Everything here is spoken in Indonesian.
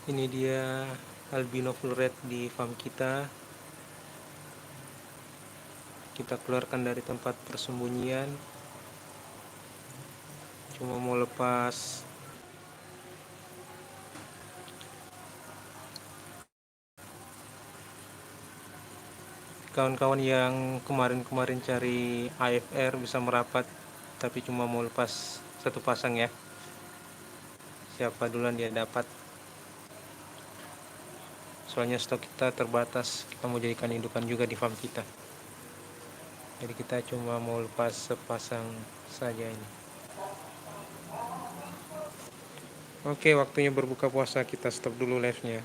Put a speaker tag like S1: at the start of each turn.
S1: Ini dia albino full red di farm kita. Kita keluarkan dari tempat persembunyian. Cuma mau lepas kawan-kawan yang kemarin-kemarin cari AFR bisa merapat, tapi cuma mau lepas satu pasang ya. Siapa duluan dia dapat. Soalnya stok kita terbatas, kita mau jadikan indukan juga di farm kita. Jadi kita cuma mau lepas sepasang saja ini. Oke, waktunya berbuka puasa, kita stop dulu live-nya.